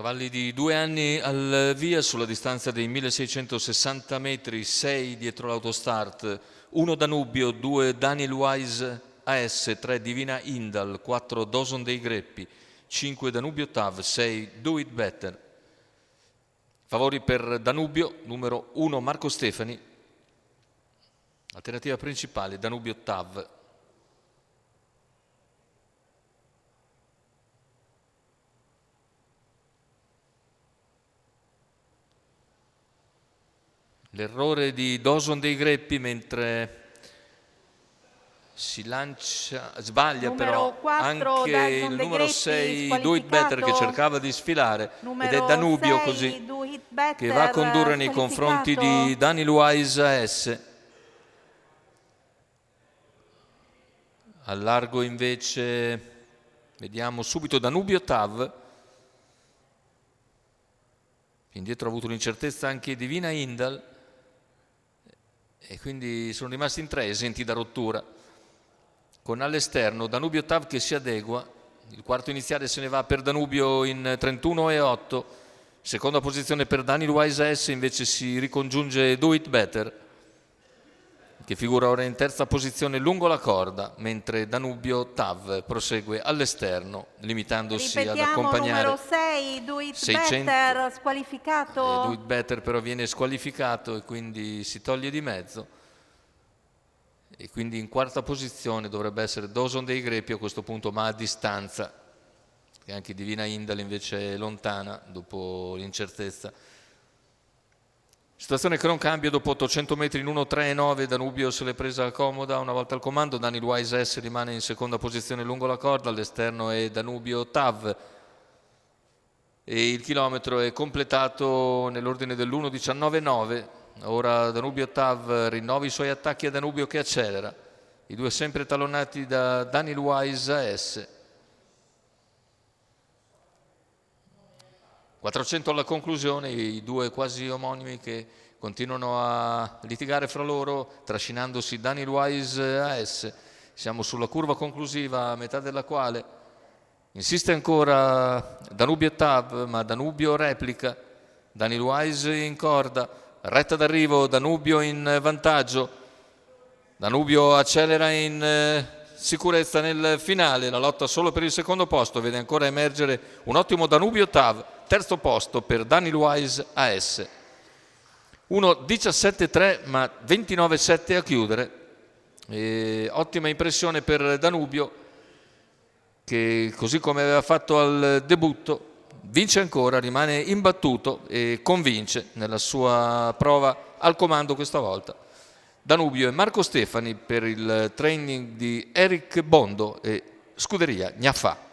Cavalli di 2 anni al via sulla distanza dei 1660 metri, 6 dietro l'autostart, 1 Danubio, 2 Daniel Wise AS, 3 Divina Indal, 4 Dawson dei Greppi, 5 Danubio Tav, 6 Do It Better. Favori per Danubio, numero 1 Marco Stefani, alternativa principale Danubio Tav. L'errore di Dawson dei Greppi mentre si lancia, sbaglia però anche il numero 6 Do It Better che cercava di sfilare, ed è Danubio così che va a condurre nei confronti di Daniel Wise AS. Al largo invece vediamo subito Danubio Tav. Indietro ha avuto un'incertezza anche Divina Indal e quindi sono rimasti in 3 esenti da rottura, con all'esterno Danubio Tav che si adegua. Il quarto iniziale se ne va per Danubio in 31,8, seconda posizione per Daniel Wise AS invece si ricongiunge Do It Better che figura ora in terza posizione lungo la corda, mentre Danubio Tav prosegue all'esterno limitandosi ad accompagnare numero 6 Do It 600. Better squalificato. Do It Better però viene squalificato e quindi si toglie di mezzo, e quindi in quarta posizione dovrebbe essere Dawson dei Greppi a questo punto, ma a distanza, e anche Divina Indal invece è lontana dopo l'incertezza. Situazione che non cambia dopo 800 metri in 1.3,9, Danubio se l'è presa comoda una volta al comando, Daniel Wise S rimane in seconda posizione lungo la corda, all'esterno è Danubio Tav e il chilometro è completato nell'ordine dell'1.19,9. Ora Danubio Tav rinnova i suoi attacchi a Danubio che accelera, i due sempre talonati da Daniel Wise AS. 400 alla conclusione, i due quasi omonimi che continuano a litigare fra loro, trascinandosi Daniel Wise AS. Siamo sulla curva conclusiva, a metà della quale insiste ancora Danubio Tav, ma Danubio replica, Daniel Wise in corda, retta d'arrivo, Danubio in vantaggio, Danubio accelera in sicurezza nel finale, la lotta solo per il secondo posto vede ancora emergere un ottimo Danubio Tav, terzo posto per Daniel Wise AS. 1.17.3 ma 29.7 a chiudere, e ottima impressione per Danubio che così come aveva fatto al debutto vince ancora, rimane imbattuto e convince nella sua prova al comando questa volta. Danubio e Marco Stefani per il training di Eric Bondo e Scuderia Gnafà.